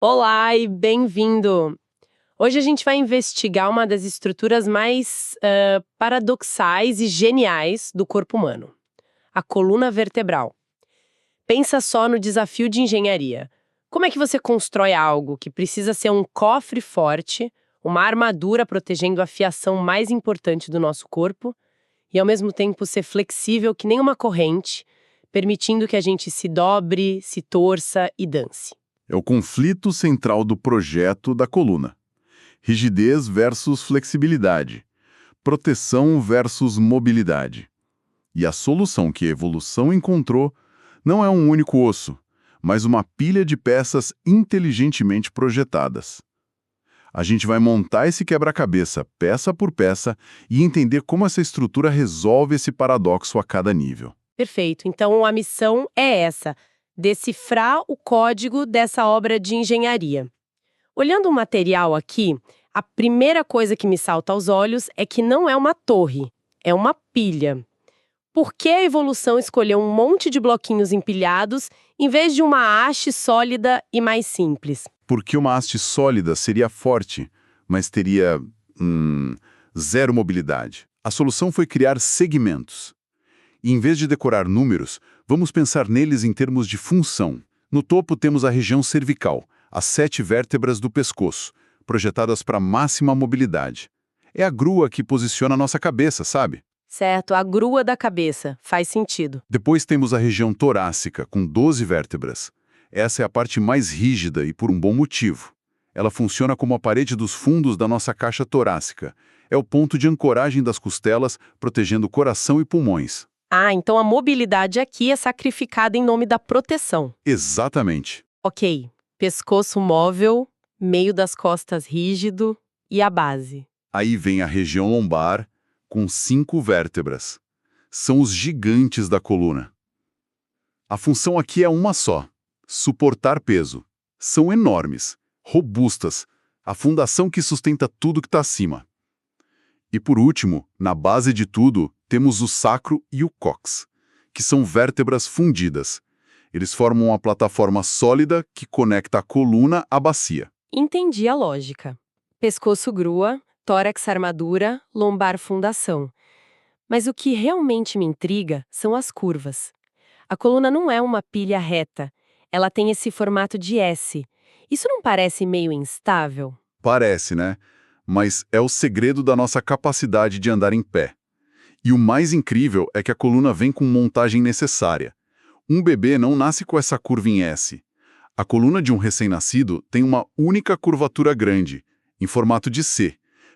Olá e bem-vindo! Hoje a gente vai investigar uma das estruturas mais paradoxais e geniais do corpo humano, a coluna vertebral. Pensa só no desafio de engenharia. Como é que você constrói algo que precisa ser um cofre forte, uma armadura protegendo a fiação mais importante do nosso corpo, e ao mesmo tempo ser flexível que nem uma corrente, permitindo que a gente se dobre, se torça e dance? É o conflito central do projeto da coluna. Rigidez versus flexibilidade. Proteção versus mobilidade. E a solução que a evolução encontrou não é um único osso, mas uma pilha de peças inteligentemente projetadas. A gente vai montar esse quebra-cabeça, peça por peça, e entender como essa estrutura resolve esse paradoxo a cada nível. Perfeito. Então, a missão é essa: decifrar o código dessa obra de engenharia. Olhando o material aqui, a primeira coisa que me salta aos olhos é que não é uma torre, é uma pilha. Por que a evolução escolheu um monte de bloquinhos empilhados em vez de uma haste sólida e mais simples? Porque uma haste sólida seria forte, mas teria, zero mobilidade. A solução foi criar segmentos. E em vez de decorar números, vamos pensar neles em termos de função. No topo temos a região cervical, as 7 vértebras do pescoço, projetadas para máxima mobilidade. É a grua que posiciona a nossa cabeça, sabe? Certo, a grua da cabeça. Faz sentido. Depois temos a região torácica, com 12 vértebras. Essa é a parte mais rígida e por um bom motivo. Ela funciona como a parede dos fundos da nossa caixa torácica. É o ponto de ancoragem das costelas, protegendo o coração e pulmões. Ah, então a mobilidade aqui é sacrificada em nome da proteção. Exatamente. Ok, pescoço móvel, meio das costas rígido e a base. Aí vem a região lombar, com 5 vértebras. São os gigantes da coluna. A função aqui é uma só: suportar peso. São enormes, robustas, a fundação que sustenta tudo que está acima. E por último, na base de tudo, temos o sacro e o cóccix, que são vértebras fundidas. Eles formam uma plataforma sólida que conecta a coluna à bacia. Entendi a lógica. Pescoço grua, tórax armadura, lombar fundação. Mas o que realmente me intriga são as curvas. A coluna não é uma pilha reta, ela tem esse formato de S. Isso não parece meio instável? Parece, né? Mas é o segredo da nossa capacidade de andar em pé. E o mais incrível é que a coluna vem com montagem necessária. Um bebê não nasce com essa curva em S. A coluna de um recém-nascido tem uma única curvatura grande, em formato de C,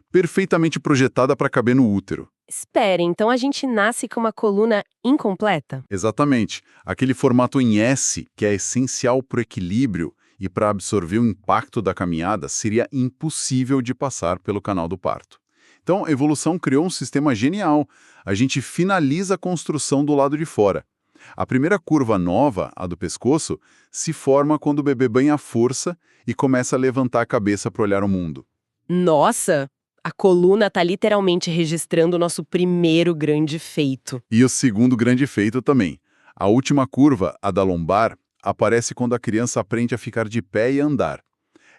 perfeitamente projetada para caber no útero. Espere, então a gente nasce com uma coluna incompleta? Exatamente. Aquele formato em S, que é essencial para o equilíbrio e para absorver o impacto da caminhada, seria impossível de passar pelo canal do parto. Então, a evolução criou um sistema genial. A gente finaliza a construção do lado de fora. A primeira curva nova, a do pescoço, se forma quando o bebê banha a força e começa a levantar a cabeça para olhar o mundo. Nossa! A coluna está literalmente registrando o nosso primeiro grande feito. E o segundo grande feito também. A última curva, a da lombar, aparece quando a criança aprende a ficar de pé e andar.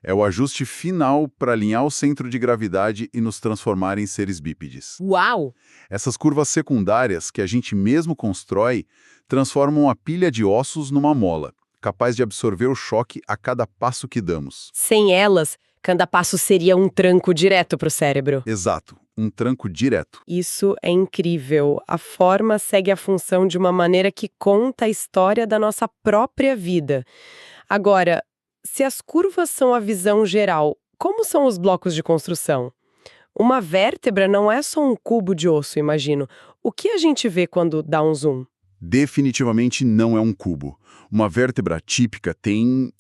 É o ajuste final para alinhar o centro de gravidade e nos transformar em seres bípedes. Uau! Essas curvas secundárias, que a gente mesmo constrói, transformam a pilha de ossos numa mola, capaz de absorver o choque a cada passo que damos. Sem elas, cada passo seria um tranco direto para o cérebro. Exato, um tranco direto. Isso é incrível. A forma segue a função de uma maneira que conta a história da nossa própria vida. Agora, se as curvas são a visão geral, como são os blocos de construção? Uma vértebra não é só um cubo de osso, imagino. O que a gente vê quando dá um zoom? Definitivamente não é um cubo. Uma vértebra típica tem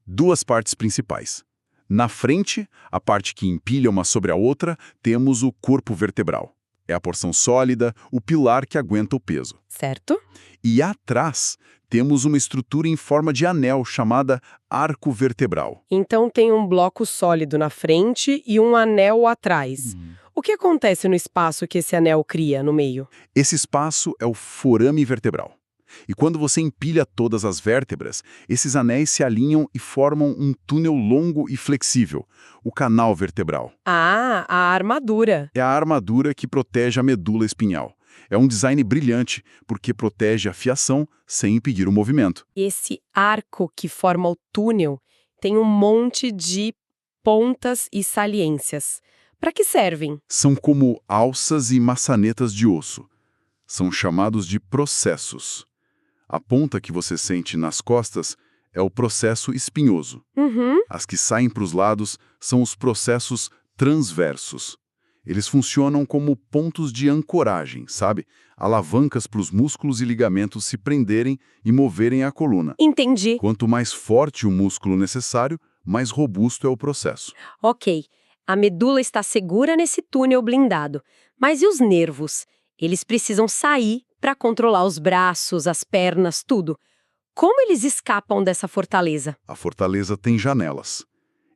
2 partes principais. Na frente, a parte que empilha uma sobre a outra, temos o corpo vertebral. É a porção sólida, o pilar que aguenta o peso. Certo? E atrás, temos uma estrutura em forma de anel chamada arco vertebral. Então tem um bloco sólido na frente e um anel atrás. O que acontece no espaço que esse anel cria no meio? Esse espaço é o forame vertebral. E quando você empilha todas as vértebras, esses anéis se alinham e formam um túnel longo e flexível, o canal vertebral. Ah, a armadura. É a armadura que protege a medula espinhal. É um design brilhante, porque protege a fiação sem impedir o movimento. Esse arco que forma o túnel tem um monte de pontas e saliências. Para que servem? São como alças e maçanetas de osso. São chamados de processos. A ponta que você sente nas costas é o processo espinhoso. Uhum. As que saem para os lados são os processos transversos. Eles funcionam como pontos de ancoragem, sabe? Alavancas para os músculos e ligamentos se prenderem e moverem a coluna. Entendi. Quanto mais forte o músculo necessário, mais robusto é o processo. Ok, a medula está segura nesse túnel blindado. Mas e os nervos? Eles precisam sair para controlar os braços, as pernas, tudo. Como eles escapam dessa fortaleza? A fortaleza tem janelas.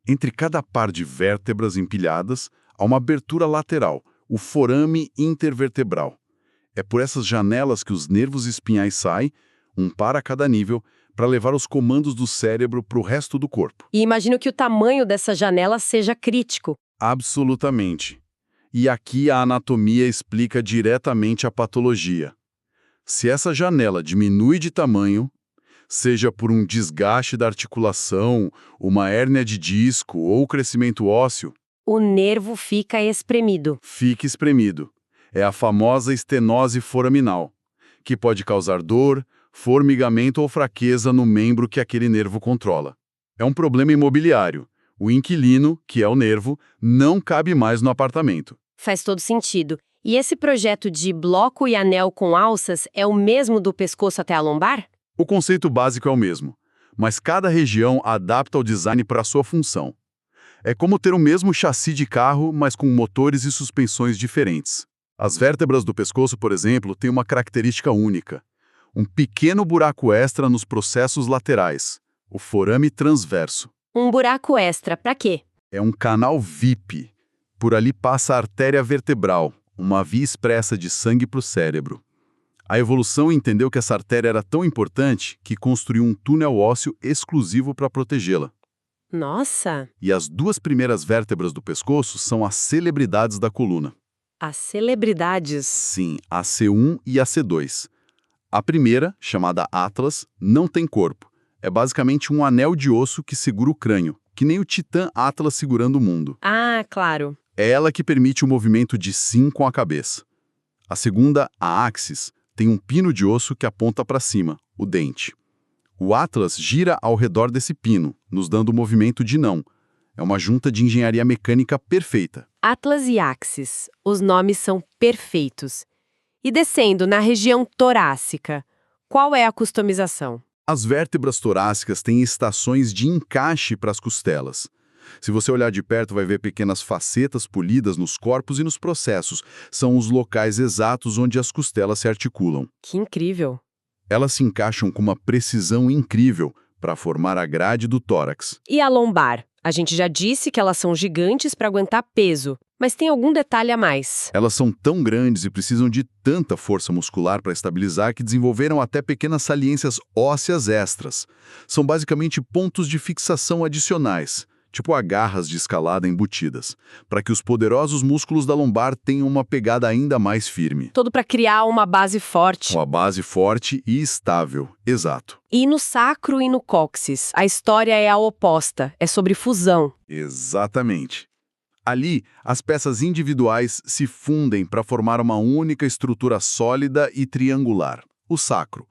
Entre cada par de vértebras empilhadas, há uma abertura lateral, o forame intervertebral. É por essas janelas que os nervos espinhais saem, um par a cada nível, para levar os comandos do cérebro para o resto do corpo. E imagino que o tamanho dessa janela seja crítico. Absolutamente. E aqui a anatomia explica diretamente a patologia. Se essa janela diminui de tamanho, seja por um desgaste da articulação, uma hérnia de disco ou crescimento ósseo, O nervo fica espremido. fica espremido. É a famosa estenose foraminal, que pode causar dor, formigamento ou fraqueza no membro que aquele nervo controla. É um problema imobiliário. O inquilino, que é o nervo, não cabe mais no apartamento. Faz todo sentido. E esse projeto de bloco e anel com alças é o mesmo do pescoço até a lombar? O conceito básico é o mesmo, mas cada região adapta o design para a sua função. É como ter o mesmo chassi de carro, mas com motores e suspensões diferentes. As vértebras do pescoço, por exemplo, têm uma característica única. Um pequeno buraco extra nos processos laterais, o forame transverso. Um buraco extra, para quê? É um canal VIP. Por ali passa a artéria vertebral, uma via expressa de sangue para o cérebro. A evolução entendeu que essa artéria era tão importante que construiu um túnel ósseo exclusivo para protegê-la. Nossa, E as duas primeiras vértebras do pescoço são as celebridades da coluna. as celebridades. Sim, a C1 e a C2. A primeira, chamada Atlas, não tem corpo. É basicamente um anel de osso que segura o crânio, que nem o titã Atlas segurando o mundo. Ah, claro. É ela que permite o movimento de sim com a cabeça. A segunda, a Axis, tem um pino de osso que aponta para cima, o dente. O Atlas gira ao redor desse pino, nos dando o movimento de não. É uma junta de engenharia mecânica perfeita. Atlas e Axis. Os nomes são perfeitos. E descendo na região torácica, qual é a customização? As vértebras torácicas têm estações de encaixe para as costelas. Se você olhar de perto, vai ver pequenas facetas polidas nos corpos e nos processos. São os locais exatos onde as costelas se articulam. Que incrível. Elas se encaixam com uma precisão incrível para formar a grade do tórax. E a lombar? A gente já disse que elas são gigantes para aguentar peso, mas tem algum detalhe a mais? Elas são tão grandes e precisam de tanta força muscular para estabilizar que desenvolveram até pequenas saliências ósseas extras. São basicamente pontos de fixação adicionais, tipo agarras de escalada embutidas, para que os poderosos músculos da lombar tenham uma pegada ainda mais firme. Tudo para criar uma base forte. Uma base forte e estável, exato. E no sacro e no cóccix, a história é a oposta, é sobre fusão. Exatamente. Ali, as peças individuais se fundem para formar uma única estrutura sólida e triangular, o sacro.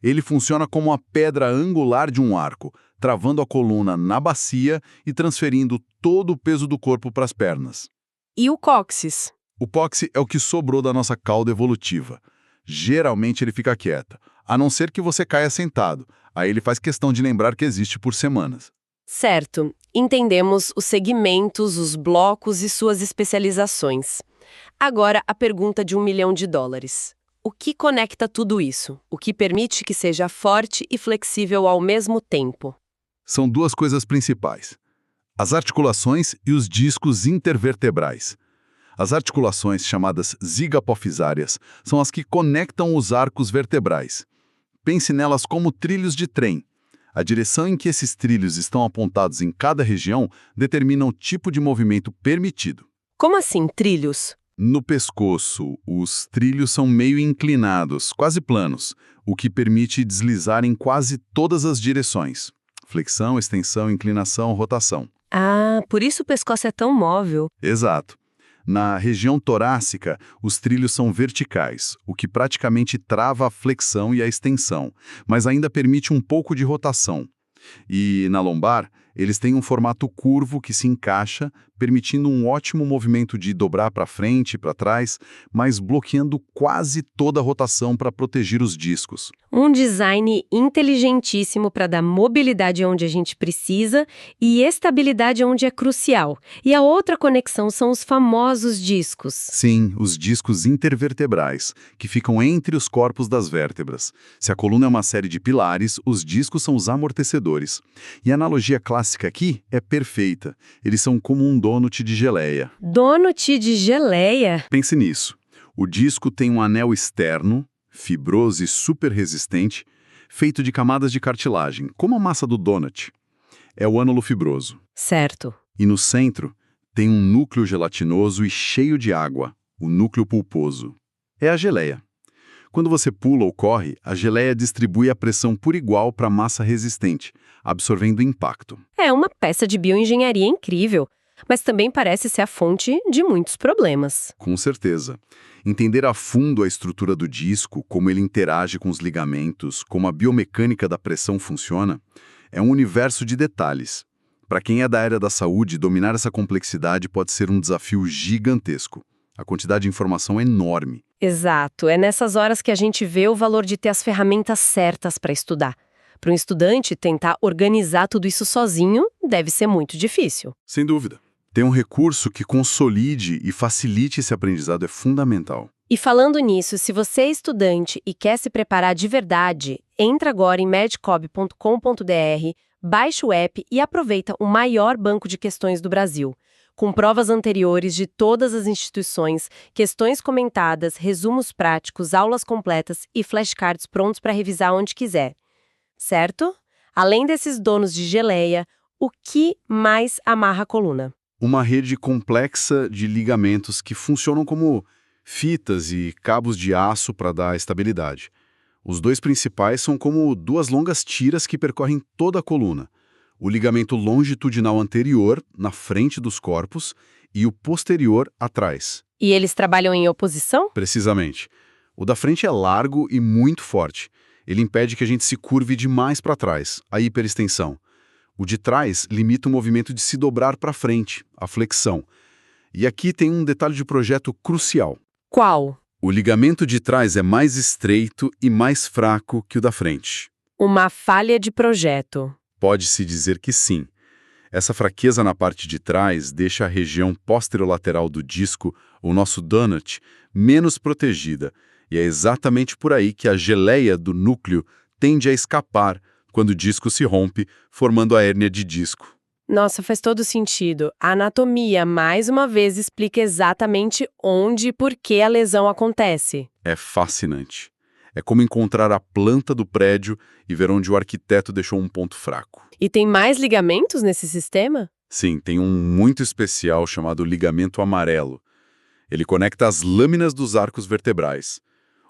Ele funciona como a pedra angular de um arco, travando a coluna na bacia e transferindo todo o peso do corpo para as pernas. E o cóccix? O cóccix é o que sobrou da nossa cauda evolutiva. Geralmente ele fica quieto, a não ser que você caia sentado. Aí ele faz questão de lembrar que existe por semanas. Certo, entendemos os segmentos, os blocos e suas especializações. Agora a pergunta de $1 milhão. O que conecta tudo isso? O que permite que seja forte e flexível ao mesmo tempo? São duas coisas principais: as articulações e os discos intervertebrais. As articulações, chamadas zigopofisárias, são as que conectam os arcos vertebrais. Pense nelas como trilhos de trem. A direção em que esses trilhos estão apontados em cada região determina o tipo de movimento permitido. Como assim, trilhos? No pescoço, os trilhos são meio inclinados, quase planos, o que permite deslizar em quase todas as direções. Flexão, extensão, inclinação, rotação. Ah, por isso o pescoço é tão móvel. Exato. Na região torácica, os trilhos são verticais, o que praticamente trava a flexão e a extensão, mas ainda permite um pouco de rotação. E na lombar, eles têm um formato curvo que se encaixa, permitindo um ótimo movimento de dobrar para frente e para trás, mas bloqueando quase toda a rotação para proteger os discos. Um design inteligentíssimo para dar mobilidade onde a gente precisa e estabilidade onde é crucial. E a outra conexão são os famosos discos. Sim, os discos intervertebrais, que ficam entre os corpos das vértebras. Se a coluna é uma série de pilares, os discos são os amortecedores. E a analogia clássica aqui é perfeita. Eles são como um donut de geleia. Donut de geleia? Pense nisso. O disco tem um anel externo, fibroso e super resistente, feito de camadas de cartilagem, como a massa do donut. É o ânulo fibroso. Certo. E no centro tem um núcleo gelatinoso e cheio de água, o núcleo pulposo. É a geleia. Quando você pula ou corre, a geleia distribui a pressão por igual para a massa resistente, absorvendo o impacto. É uma peça de bioengenharia incrível, mas também parece ser a fonte de muitos problemas. Com certeza. Entender a fundo a estrutura do disco, como ele interage com os ligamentos, como a biomecânica da pressão funciona, é um universo de detalhes. Para quem é da área da saúde, dominar essa complexidade pode ser um desafio gigantesco. A quantidade de informação é enorme. Exato. É nessas horas que a gente vê o valor de ter as ferramentas certas para estudar. Para um estudante, tentar organizar tudo isso sozinho deve ser muito difícil. Sem dúvida. Ter um recurso que consolide e facilite esse aprendizado é fundamental. E falando nisso, se você é estudante e quer se preparar de verdade, entra agora em medcob.com.br, baixa o app e aproveita o maior banco de questões do Brasil, com provas anteriores de todas as instituições, questões comentadas, resumos práticos, aulas completas e flashcards prontos para revisar onde quiser. Certo? Além desses donos de geleia, o que mais amarra a coluna? Uma rede complexa de ligamentos que funcionam como fitas e cabos de aço para dar estabilidade. Os dois principais são como duas longas tiras que percorrem toda a coluna. O ligamento longitudinal anterior, na frente dos corpos, e o posterior, atrás. E eles trabalham em oposição? Precisamente. O da frente é largo e muito forte. Ele impede que a gente se curve demais para trás, a hiperextensão. O de trás limita o movimento de se dobrar para frente, a flexão. E aqui tem um detalhe de projeto crucial. Qual? O ligamento de trás é mais estreito e mais fraco que o da frente. Uma falha de projeto. Pode-se dizer que sim. Essa fraqueza na parte de trás deixa a região posterolateral do disco, o nosso donut, menos protegida. E é exatamente por aí que a geleia do núcleo tende a escapar quando o disco se rompe, formando a hérnia de disco. Nossa, faz todo sentido. A anatomia, mais uma vez, explica exatamente onde e por que a lesão acontece. É fascinante. É como encontrar a planta do prédio e ver onde o arquiteto deixou um ponto fraco. E tem mais ligamentos nesse sistema? Sim, tem um muito especial chamado ligamento amarelo. Ele conecta as lâminas dos arcos vertebrais.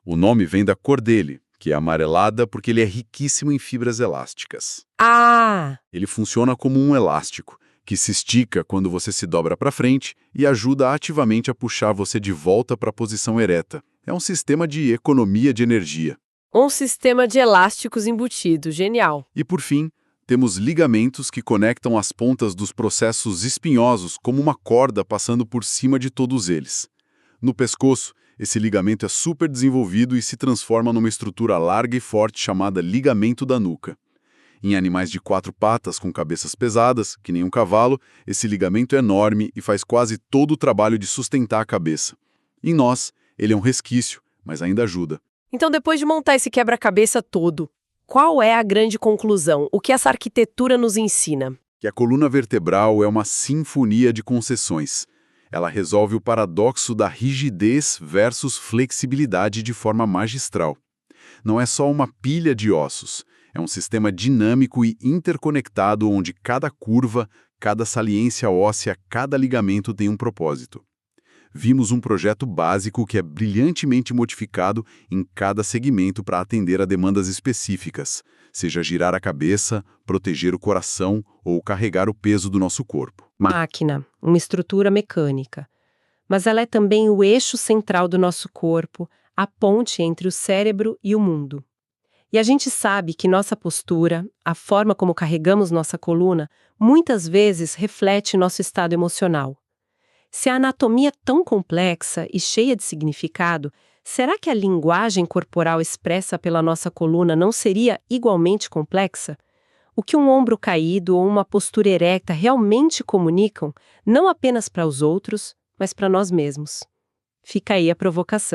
O nome vem da cor dele, que é amarelada porque ele é riquíssimo em fibras elásticas. Ah! Ele funciona como um elástico, que se estica quando você se dobra para frente e ajuda ativamente a puxar você de volta para a posição ereta. É um sistema de economia de energia. Um sistema de elásticos embutido, genial. E por fim, temos ligamentos que conectam as pontas dos processos espinhosos como uma corda passando por cima de todos eles. No pescoço, esse ligamento é super desenvolvido e se transforma numa estrutura larga e forte chamada ligamento da nuca. Em animais de 4 patas com cabeças pesadas, que nem um cavalo, esse ligamento é enorme e faz quase todo o trabalho de sustentar a cabeça. Em nós, ele é um resquício, mas ainda ajuda. Então, depois de montar esse quebra-cabeça todo, qual é a grande conclusão? O que essa arquitetura nos ensina? Que a coluna vertebral é uma sinfonia de concessões. Ela resolve o paradoxo da rigidez versus flexibilidade de forma magistral. não é só uma pilha de ossos. É um sistema dinâmico e interconectado onde cada curva, cada saliência óssea, cada ligamento tem um propósito. Vimos um projeto básico que é brilhantemente modificado em cada segmento para atender a demandas específicas, seja girar a cabeça, proteger o coração ou carregar o peso do nosso corpo. Máquina, uma estrutura mecânica. Mas ela é também o eixo central do nosso corpo, a ponte entre o cérebro e o mundo. E a gente sabe que nossa postura, a forma como carregamos nossa coluna, muitas vezes reflete nosso estado emocional. Se a anatomia é tão complexa e cheia de significado, será que a linguagem corporal expressa pela nossa coluna não seria igualmente complexa? O que um ombro caído ou uma postura erecta realmente comunicam, não apenas para os outros, mas para nós mesmos? Fica aí a provocação.